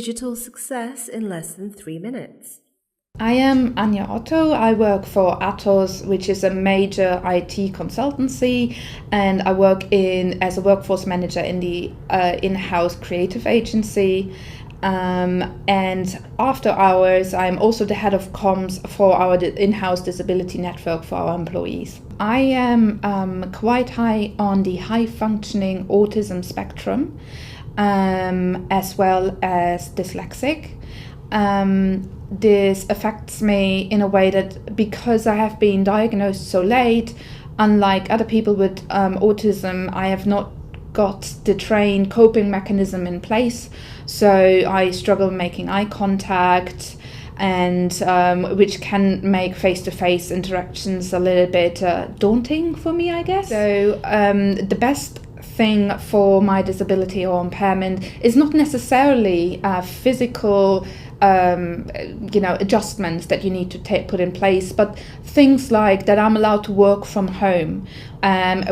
Digital success in less than 3 minutes. I am Anya Otto. I work for Atos, which is a major IT consultancy, and I work as a workforce manager in the in-house creative agency. And after hours, I'm also the head of comms for our in-house disability network for our employees. I am quite high on the high-functioning autism spectrum, as well as dyslexic. This affects me in a way that, because I have been diagnosed so late, unlike other people with autism, I have not got the trained coping mechanism in place. So I struggle making eye contact, and which can make face-to-face interactions a little bit daunting for me, I guess. So the best thing for my disability or impairment is not necessarily physical adjustments that you need to put in place, but things like that I'm allowed to work from home,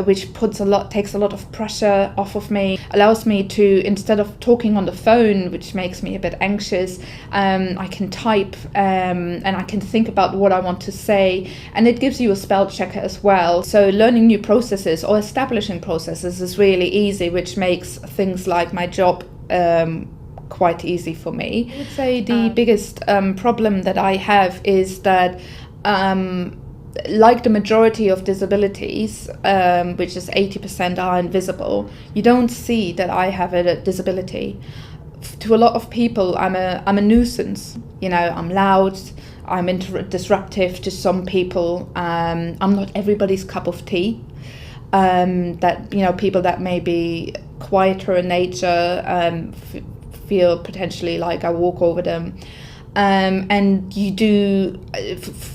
which takes a lot of pressure off of me, allows me to, instead of talking on the phone, which makes me a bit anxious, I can type and I can think about what I want to say, and it gives you a spell checker as well. So learning new processes or establishing processes is really easy, which makes things like my job quite easy for me. I would say the biggest problem that I have is that like the majority of disabilities, which is 80% are invisible, you don't see that I have a disability. To a lot of people, I'm a nuisance. I'm loud, I'm disruptive to some people. I'm not everybody's cup of tea. People that may be quieter in nature feel potentially like I walk over them. And you do,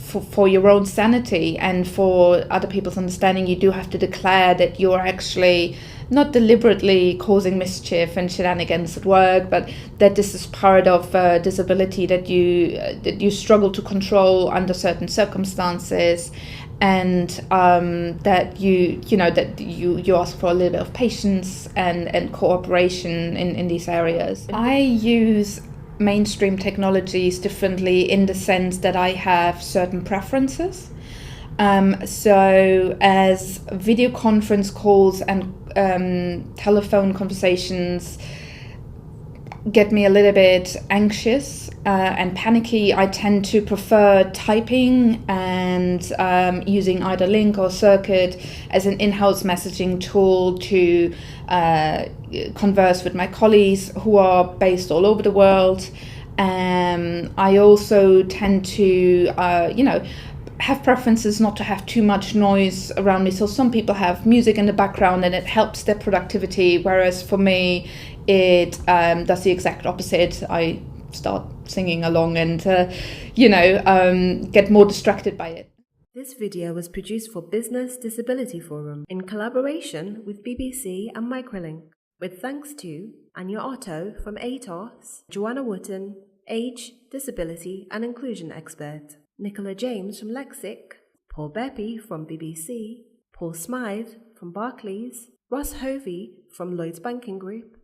for your own sanity and for other people's understanding, you do have to declare that you're actually not deliberately causing mischief and shenanigans at work, but that this is part of disability that you struggle to control under certain circumstances, and that you ask for a little bit of patience and cooperation in these areas. I use mainstream technologies differently in the sense that I have certain preferences. So as video conference calls and telephone conversations get me a little bit anxious and panicky, I tend to prefer typing and using either Link or Circuit as an in-house messaging tool to converse with my colleagues who are based all over the world. I also tend to, have preferences not to have too much noise around me. So some people have music in the background and it helps their productivity, whereas for me, it does the exact opposite. I start singing along and, get more distracted by it. This video was produced for Business Disability Forum in collaboration with BBC and Microlink, with thanks to Anya Otto from Atos, Joanna Wootten, age, disability and inclusion expert, Nicola James from Lexxic, Paul Bepey from BBC, Paul Smyth from Barclays, Hovey from Lloyds Banking Group,